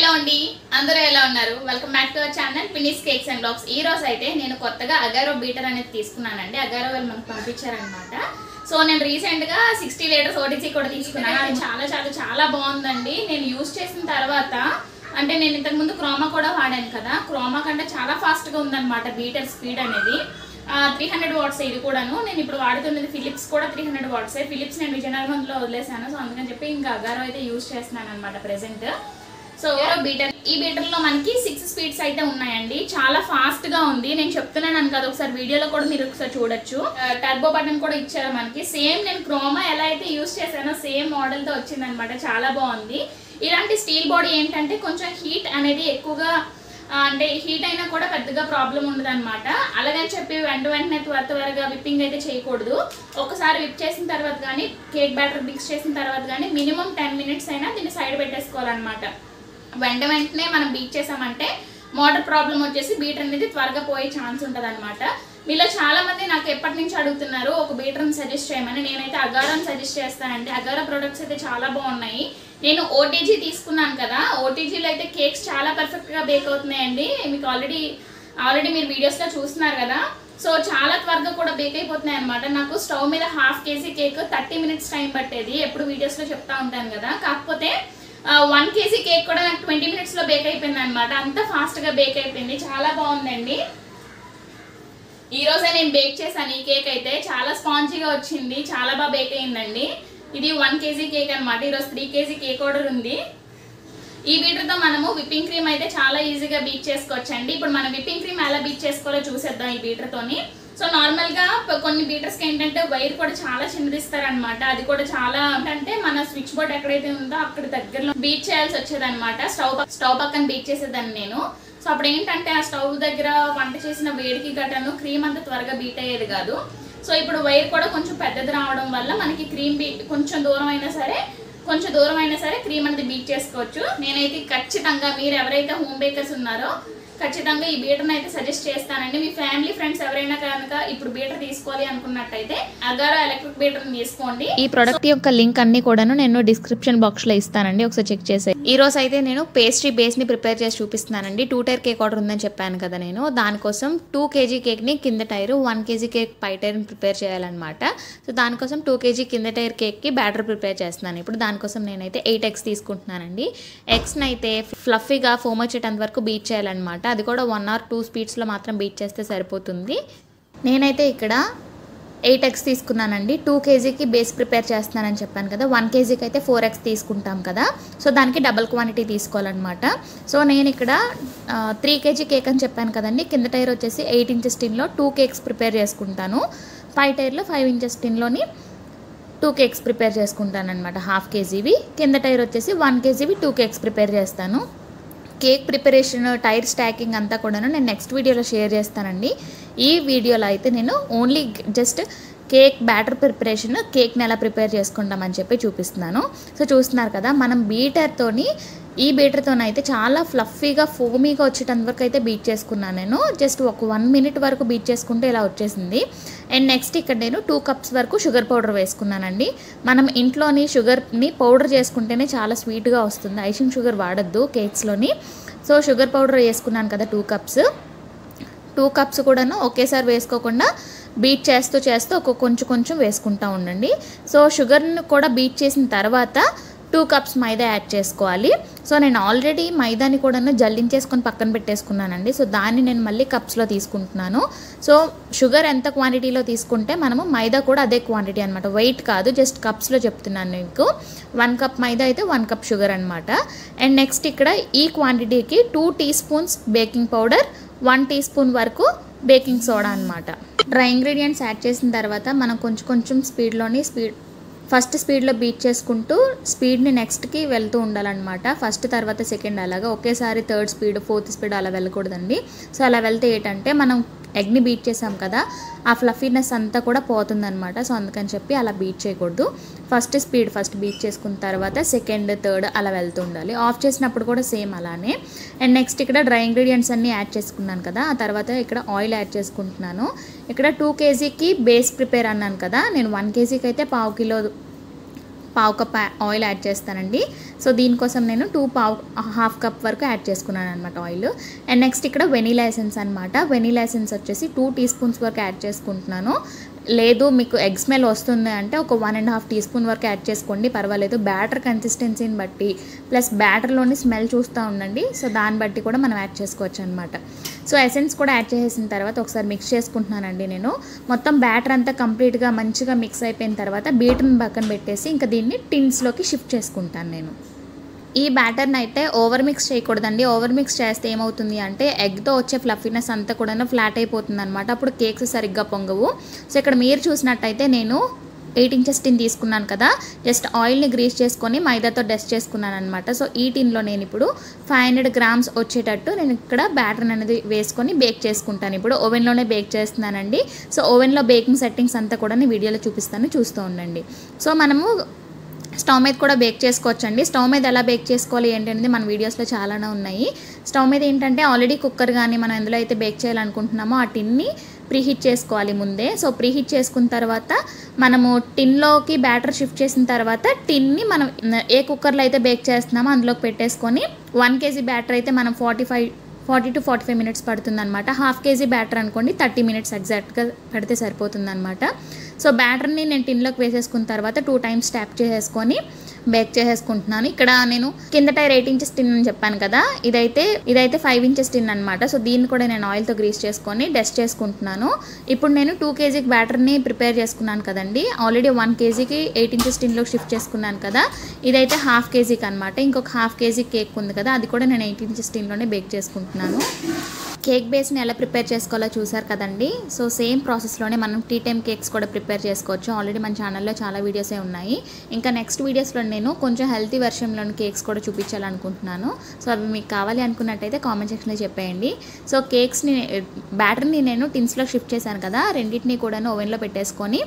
Hello అండి, అందరూ ఎలా ఉన్నారు? Welcome back to our channel Pinni's cakes and blogs. ఈ రోజు అయితే నేను కొత్తగా అగారో బీటర్ అనేది తీసుకున్నానండి. అగారో వాళ్ళు మనకు పంపించారనమాట. సో నేను రీసెంట్ గా 60 లీటర్స్ ఓటీసీ కూడా తీసుకున్నాను. అది చాలా చాలా చాలా బాగుందండి. నేను యూజ్ చేసిన తర్వాత అంటే నేను ఇంతకు ముందు క్రోమా కూడా వాడాను కదా, క్రోమా కంటే చాలా ఫాస్ట్ గా ఉందన్నమాట బీటర్ స్పీడ్ అనేది. 300 వాట్స్ ఇది కూడాను. నేను ఇప్పుడు వాడుతున్నది ఫిలిప్స్ కూడా 300 వాట్స్. ఫిలిప్స్ నేను విజయనగరంలో వదిలేసాను. సో అందుకని చెప్పి ఇంకా అగారో అయితే యూజ్ చేస్తున్నాను అనమాట ప్రెసెంట్. సో ఈ బీటర్ లో మనకి 6 స్పీడ్స్ అయితే ఉన్నాయండి. చాలా ఫాస్ట్ గా ఉంది. నేను చెప్తున్నాను కదా, ఒకసారి వీడియోలో కూడా మీరు ఒకసారి చూడొచ్చు. టర్బో బటన్ కూడా ఇచ్చారు మనకి. సేమ్ నేను క్రోమా ఎలా అయితే యూజ్ చేశానో సేమ్ మోడల్ తో వచ్చింది అనమాట. చాలా బాగుంది. ఇలాంటి స్టీల్ బాడీ ఏంటంటే కొంచెం హీట్ అనేది ఎక్కువగా, అంటే హీట్ అయినా కూడా పెద్దగా ప్రాబ్లం ఉండదు అనమాట. అలాగని చెప్పి వెంటనే త్వరగా విప్పింగ్ అయితే చేయకూడదు. ఒకసారి విప్ చేసిన తర్వాత కానీ కేక్ బ్యాటర్ మిక్స్ చేసిన తర్వాత కానీ మినిమం 10 మినిట్స్ అయినా దీన్ని సైడ్ పెట్టేసుకోవాలన్నమాట. వెంటనే మనం బీట్ చేసామంటే మోటార్ ప్రాబ్లం వచ్చేసి బీటర్ అనేది త్వరగా పోయే ఛాన్స్ ఉంటుంది అనమాట. మీలో చాలా మంది నాకు ఎప్పటి నుంచి అడుగుతున్నారు ఒక బీటర్ని సజెస్ట్ చేయమని. నేనైతే అగారోని సజెస్ట్ చేస్తానండి. అగారో ప్రొడక్ట్స్ అయితే చాలా బాగున్నాయి. నేను ఓటీజీ తీసుకున్నాను కదా, ఓటీజీలో అయితే కేక్స్ చాలా పర్ఫెక్ట్గా బేక్ అవుతున్నాయండి. మీకు ఆల్రెడీ మీరు వీడియోస్లో చూస్తున్నారు కదా. సో చాలా త్వరగా కూడా బేక్ అయిపోతున్నాయి అనమాట. నాకు స్టవ్ మీద 1/2 kg కేక్ 30 మినిట్స్ టైం పట్టేది. ఎప్పుడు వీడియోస్లో చెప్తా ఉంటాను కదా. కాకపోతే 1 kg కేక్ కూడా నాకు 20 మినిట్స్లో బేక్ అయిపోయింది అనమాట. అంత ఫాస్ట్గా బేక్ అయిపోయింది. చాలా బాగుందండి. ఈ రోజే నేను బేక్ చేశాను. ఈ కేక్ అయితే చాలా స్పాంజీగా వచ్చింది. చాలా బాగా బేక్ అయిందండి. ఇది 1 kg కేక్ అనమాట. ఈరోజు 3 kg కేక్ ఆర్డర్ ఉంది. ఈ బీటర్తో మనము విప్పింగ్ క్రీమ్ అయితే చాలా ఈజీగా బీట్ చేసుకోవచ్చండి. ఇప్పుడు మనం విప్పింగ్ క్రీమ్ ఎలా బీట్ చేసుకోవాలో చూసేద్దాం ఈ బీటర్తోని. సో నార్మల్గా కొన్ని బీటర్స్కి ఏంటంటే వైర్ కూడా చాలా చిన్నదిస్తారనమాట. అది కూడా చాలా అంటే మన స్విచ్ బోర్డ్ ఎక్కడైతే ఉందో అక్కడ దగ్గరలో బీట్ చేయాల్సి వచ్చేది అనమాట. స్టవ్ పక్కన బీట్ చేసేదాన్ని నేను. సో అప్పుడు ఏంటంటే ఆ స్టవ్ దగ్గర వంట చేసిన వేడికి గట్టను క్రీమ్ అంతా త్వరగా బీట్ అయ్యేది కాదు. సో ఇప్పుడు వైర్ కూడా కొంచెం పెద్దది రావడం వల్ల మనకి క్రీమ్ బీట్ కొంచెం దూరం అయినా సరే క్రీమ్ అనేది బీట్ చేసుకోవచ్చు. నేనైతే ఖచ్చితంగా మీరు ఎవరైతే హోమ్ బేకర్స్ ఉన్నారో ఖచ్చితంగా ఈ బీటర్ని అయితే సజెస్ట్ చేస్తానండి. మీ ఫ్యామిలీ ఫ్రెండ్స్ ఎవరైనా కనుక ఇప్పుడు బీటర్ తీసుకోవాలి అనుకున్నట్టయితే అగారో ఎలక్ట్రిక్ బీటర్ని తీసుకోండి. ఈ ప్రోడక్ట్ యొక్క లింక్ అన్ని కూడాను నేను డిస్క్రిప్షన్ బాక్స్ లో ఇస్తానండి, ఒకసారి చెక్ చేసి. ఈ రోజు అయితే నేను పేస్ట్రీ బేస్ ని ప్రిపేర్ చేసి చూపిస్తున్నానండి. 2 టైర్ కేక్ ఆర్డర్ ఉందని చెప్పాను కదా నేను. దానికోసం 2 kg కేక్ ని కింద టైర్, 1 kg కేక్ పై టైర్ ప్రిపేర్ చేయాలన్నమాట. సో దానికోసం 2 kg కింద టైర్ కేక్ కి బ్యాటర్ ప్రిపేర్ చేస్తున్నాను. ఇప్పుడు దానికోసం నేనైతే 8 eggs తీసుకుంటున్నానండి. ఎగ్స్ అయితే ఫ్లఫీగా ఫోమ్ వచ్చేటంత వరకు బీట్ చేయాలన్నమాట. అది కూడా 1 or 2 స్పీడ్స్లో మాత్రం బీట్ చేస్తే సరిపోతుంది. నేనైతే ఇక్కడ 8 eggs తీసుకున్నానండి. 2 kgకి బేస్ ప్రిపేర్ చేస్తున్నానని చెప్పాను కదా. 1 kgకి అయితే 4 eggs తీసుకుంటాం కదా. సో దానికి డబుల్ క్వాంటిటీ తీసుకోవాలన్నమాట. సో నేను ఇక్కడ 3 kg కేక్ అని చెప్పాను కదండి. కింద టైర్ వచ్చేసి 8 inches టిన్లో 2 cakes ప్రిపేర్ చేసుకుంటాను. పై టైర్లో 5 inches టిన్లోని 2 cakes ప్రిపేర్ చేసుకుంటాను అనమాట. 1/2 kgవి. కింద టైర్ వచ్చేసి 1 kgవి 2 cakes ప్రిపేర్ చేస్తాను. కేక్ ప్రిపరేషన్, టైర్ స్టాకింగ్ అంతా కూడాను నేను నెక్స్ట్ వీడియోలో షేర్ చేస్తానండి. ఈ వీడియోలో అయితే నేను only just cake batter preparation, కేక్ని ఎలా ప్రిపేర్ చేసుకుంటామని చెప్పి చూపిస్తున్నాను. సో చూస్తున్నారు కదా, మనం ఈ బీటర్తోనైతే చాలా ఫ్లఫీగా ఫోమీగా వచ్చేటంత వరకు అయితే బీట్ చేసుకున్నాను నేను. జస్ట్ ఒక 1 minute వరకు బీట్ చేసుకుంటే ఇలా వచ్చేసింది. అండ్ నెక్స్ట్ ఇక్కడ నేను 2 cups వరకు షుగర్ పౌడర్ వేసుకున్నానండి. మనం ఇంట్లోని షుగర్ని పౌడర్ చేసుకుంటేనే చాలా స్వీట్గా వస్తుంది. ఐసింగ్ షుగర్ వాడద్దు కేక్స్లోని. సో షుగర్ పౌడర్ వేసుకున్నాను కదా 2 cups. 2 cups కూడాను ఒకేసారి వేసుకోకుండా బీట్ చేస్తూ కొంచెం వేసుకుంటూ ఉండండి. సో షుగర్ని కూడా బీట్ చేసిన తర్వాత 2 cups మైదా యాడ్ చేసుకోవాలి. సో నేను ఆల్రెడీ మైదాని కూడా జల్లించేసుకొని పక్కన పెట్టేసుకున్నానండి. సో దాన్ని నేను మళ్ళీ కప్స్లో తీసుకుంటున్నాను. సో షుగర్ ఎంత క్వాంటిటీలో తీసుకుంటే మనము మైదా కూడా అదే క్వాంటిటీ అనమాట. వెయిట్ కాదు, జస్ట్ కప్స్లో చెప్తున్నాను మీకు. 1 cup మైదా అయితే 1 cup షుగర్ అనమాట. అండ్ నెక్స్ట్ ఇక్కడ ఈ క్వాంటిటీకి 2 teaspoons బేకింగ్ పౌడర్, 1 teaspoon వరకు బేకింగ్ సోడా అనమాట. డ్రై ఇంగ్రీడియంట్స్ యాడ్ చేసిన తర్వాత మనం కొంచెం ఫస్ట్ స్పీడ్లో బీట్ చేసుకుంటూ స్పీడ్ని నెక్స్ట్కి వెళ్తూ ఉండాలన్నమాట. ఫస్ట్ తర్వాత సెకండ్ అలాగా ఒకేసారి 3rd స్పీడ్ 4th స్పీడ్ అలా వెళ్ళకూడదండి. సో అలా వెళ్తే ఏంటంటే మనం ఎగ్ని బీట్ చేసాం కదా, ఆ ఫ్లఫీనెస్ అంతా కూడా పోతుందన్నమాట. సో అందుకని చెప్పి అలా బీట్ చేయకూడదు. ఫస్ట్ బీట్ చేసుకున్న తర్వాత సెకండ్, థర్డ్ అలా వెళ్తూ ఉండాలి. ఆఫ్ చేసినప్పుడు కూడా సేమ్ అలానే. అండ్ నెక్స్ట్ ఇక్కడ డ్రై ఇంగ్రీడియంట్స్ అన్నీ యాడ్ చేసుకున్నాను కదా. ఆ తర్వాత ఇక్కడ ఆయిల్ యాడ్ చేసుకుంటున్నాను. ఇక్కడ 2 kgకి బేస్ ప్రిపేర్ అన్నాను కదా, నేను 1 kgకి అయితే 1/2 kg పావు కప్ ఆయిల్ యాడ్ చేస్తానండి. సో దీనికోసం నేను హాఫ్ కప్ వరకు యాడ్ చేసుకున్నాను అనమాట ఆయిల్. అండ్ నెక్స్ట్ ఇక్కడ వెనీలా ఎసెన్స్ అనమాట. వెనీలా ఎసెన్స్ వచ్చేసి 2 టీ స్పూన్స్ వరకు యాడ్ చేసుకుంటున్నాను. లేదు మీకు ఎగ్ స్మెల్ వస్తుంది అంటే ఒక 1.5 టీ స్పూన్ వరకు యాడ్ చేసుకోండి, పర్వాలేదు. బ్యాటర్ కన్సిస్టెన్సీని బట్టి ప్లస్ బ్యాటర్లోని స్మెల్ చూస్తూ ఉండండి. సో దాన్ని బట్టి కూడా మనం యాడ్ చేసుకోవచ్చు అనమాట. సో ఎసెన్స్ కూడా యాడ్ చేసేసిన తర్వాత ఒకసారి మిక్స్ చేసుకుంటున్నానండి నేను. మొత్తం బ్యాటర్ అంతా కంప్లీట్గా మంచిగా మిక్స్ అయిపోయిన తర్వాత బీటర్ని పక్కన పెట్టేసి ఇంకా దీన్ని టిన్స్లోకి షిఫ్ట్ చేసుకుంటాను నేను. ఈ బ్యాటర్ని అయితే ఓవర్ మిక్స్ చేయకూడదండి. ఓవర్ మిక్స్ చేస్తే ఏమవుతుంది అంటే ఎగ్తో వచ్చే ఫ్లఫీనెస్ అంతా కూడా ఫ్లాట్ అయిపోతుంది అనమాట. అప్పుడు కేక్స్ సరిగ్గా పొంగవు. సో ఇక్కడ మీరు చూసినట్టయితే నేను 8 ఇంచెస్ టిన్ తీసుకున్నాను కదా, జస్ట్ ఆయిల్ని గ్రీస్ చేసుకొని మైదాతో డస్ట్ చేసుకున్నాను అనమాట. సో ఈ టిన్లో నేను ఇప్పుడు 500 గ్రామ్స్ వచ్చేటట్టు నేను ఇక్కడ బ్యాటర్ అనేది వేసుకొని బేక్ చేసుకుంటాను. ఇప్పుడు ఓవెన్లోనే బేక్ చేస్తున్నానండి. సో ఓవెన్లో బేకింగ్ సెట్టింగ్స్ అంతా కూడా నేను వీడియోలో చూపిస్తాను, చూస్తూ ఉండండి. సో మనము స్టవ్ మీద కూడా బేక్ చేసుకోవచ్చండి. స్టవ్ మీద ఎలా బేక్ చేసుకోవాలి ఏంటనేది మన వీడియోస్లో చాలానే ఉన్నాయి. స్టవ్ మీద ఏంటంటే ఆల్రెడీ కుక్కర్ కానీ మనం ఎందులో అయితే బేక్ చేయాలనుకుంటున్నామో ఆ టిన్ని ప్రీహీట్ చేసుకోవాలి ముందే. సో ప్రీహీట్ చేసుకున్న తర్వాత మనము టిన్లోకి బ్యాటర్ షిఫ్ట్ చేసిన తర్వాత టిన్ని మనం ఏ కుక్కర్లో అయితే బేక్ చేస్తున్నామో అందులోకి పెట్టేసుకొని 1 kg బ్యాటర్ అయితే మనం 40 to 45 మినిట్స్ పడుతుందన్నమాట. హాఫ్ కేజీ బ్యాటర్ అనుకోండి 30 మినిట్స్ ఎగ్జాక్ట్గా పెడితే సరిపోతుందన్నమాట. సో బ్యాటర్ని నేను టిన్లోకి వేసేసుకున్న తర్వాత 2 times ట్యాప్ చేసేసుకొని బేక్ చేసేసుకుంటున్నాను. ఇక్కడ నేను కింద టైర్ 8 ఇంచెస్ టిన్ అని చెప్పాను కదా, ఇదైతే 5 ఇంచెస్ టిన్ అనమాట. సో దీన్ని కూడా నేను ఆయిల్తో గ్రీస్ చేసుకొని డస్ట్ చేసుకుంటున్నాను. ఇప్పుడు నేను 2 kg బ్యాటర్ని ప్రిపేర్ చేసుకున్నాను కదండి. ఆల్రెడీ 1 kgకి 8 ఇంచెస్ టిన్లోకి షిఫ్ట్ చేసుకున్నాను కదా, ఇదైతే హాఫ్ కేజీకి అనమాట. ఇంకొక హాఫ్ కేజీ కేక్ ఉంది కదా, అది కూడా నేను 8 ఇంచెస్ టిన్లోనే బేక్ చేసుకుంటున్నాను. కేక్ బేస్ని ఎలా ప్రిపేర్ చేసుకోవాలో చూసారు కదండి. సో సేమ్ ప్రాసెస్లోనే మనం టీ టైమ్ కేక్స్ కూడా ప్రిపేర్ చేసుకోవచ్చు. ఆల్రెడీ మన ఛానల్లో చాలా వీడియోసే ఉన్నాయి. ఇంకా నెక్స్ట్ వీడియోస్లో నేను కొంచెం హెల్తీ వెర్షన్లోని కేక్స్ కూడా చూపించాలనుకుంటున్నాను. సో అవి మీకు కావాలి అనుకున్నట్టయితే కామెంట్ సెక్షన్లో చెప్పేయండి. సో కేక్స్ని బ్యాటర్ని నేను టిన్స్లో షిఫ్ట్ చేశాను కదా, రెండింటిని కూడా ఓవెన్లో పెట్టేసుకొని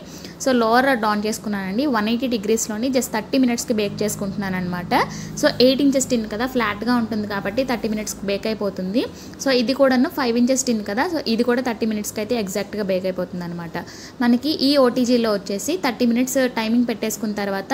సో లోవర్ ఆన్ చేసుకున్నానండి. 180 degreesలోని జస్ట్ 30 మినిట్స్కి బేక్ చేసుకుంటున్నాను అనమాట. సో 8 ఇంచెస్ టిన్ కదా, ఫ్లాట్గా ఉంటుంది కాబట్టి 30 మినిట్స్కి బేక్ అయిపోతుంది. సో ఇది కూడా 5 ఇంచెస్ టిన్ కదా, సో ఇది కూడా 30 మినిట్స్కి అయితే ఎగ్జాక్ట్గా బేక్ అయిపోతుంది అనమాట. మనకి ఈ ఓటీజీలో వచ్చేసి 30 మినిట్స్ టైమింగ్ పెట్టేసుకున్న తర్వాత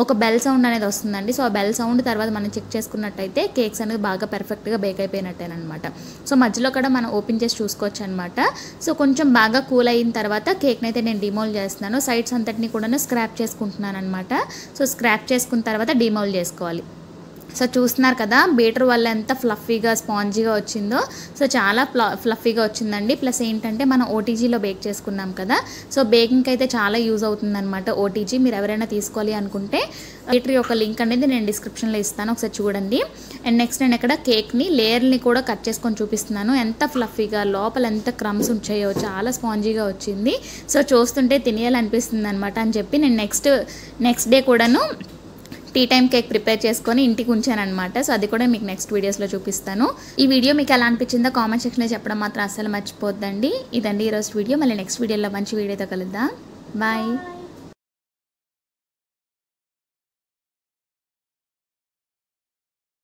ఒక బెల్ సౌండ్ అనేది వస్తుందండి. సో ఆ బెల్ సౌండ్ తర్వాత మనం చెక్ చేసుకున్నట్టయితే కేక్స్ అనేది బాగా పర్ఫెక్ట్గా బేక్ అయిపోయినట్టేనమాట. సో మధ్యలో కూడా మనం ఓపెన్ చేసి చూసుకోవచ్చు అనమాట. సో కొంచెం బాగా కూల్ అయిన తర్వాత కేక్ని అయితే నేను డిమోల్డ్ చేస్తున్నాను. సైడ్స్ అంతటిని కూడా స్క్రాప్ చేసుకుంటున్నాను అనమాట. సో స్క్రాప్ చేసుకున్న తర్వాత డిమోల్డ్ చేసుకోవాలి. సో చూస్తున్నారు కదా బీటర్ వల్ల ఎంత ఫ్లఫీగా స్పాంజీగా వచ్చిందో. సో చాలా ఫ్లఫీగా వచ్చిందండి. ప్లస్ ఏంటంటే మనం ఓటీజీలో బేక్ చేసుకున్నాం కదా, సో బేకింగ్కి అయితే చాలా యూజ్ అవుతుందన్నమాట ఓటీజీ. మీరు ఎవరైనా తీసుకోవాలి అనుకుంటే బీటర్ యొక్క లింక్ అనేది నేను డిస్క్రిప్షన్లో ఇస్తాను, ఒకసారి చూడండి. అండ్ నెక్స్ట్ నేను ఇక్కడ కేక్ని లేయర్ని కూడా కట్ చేసుకొని చూపిస్తున్నాను. ఎంత ఫ్లఫీగా లోపల ఎంత క్రమ్స్ వచ్చాయో, చాలా స్పాంజీగా వచ్చింది. సో చూస్తుంటే తినేయాలనిపిస్తుంది అనమాట అని చెప్పి నేను నెక్స్ట్ డే కూడాను టీ టైమ్ కేక్ ప్రిపేర్ చేసుకొని ఇంటికి ఉంచాను అనమాట. సో అది కూడా మీకు నెక్స్ట్ వీడియోస్లో చూపిస్తాను. ఈ వీడియో మీకు ఎలా అనిపించిందో కామెంట్ సెక్షన్లో చెప్పడం మాత్రం అస్సలు మర్చిపోద్దండి. ఇదండి ఈరోజు వీడియో. మళ్ళీ నెక్స్ట్ వీడియోలో మంచి వీడియోతో కలుద్దాం. బాయ్.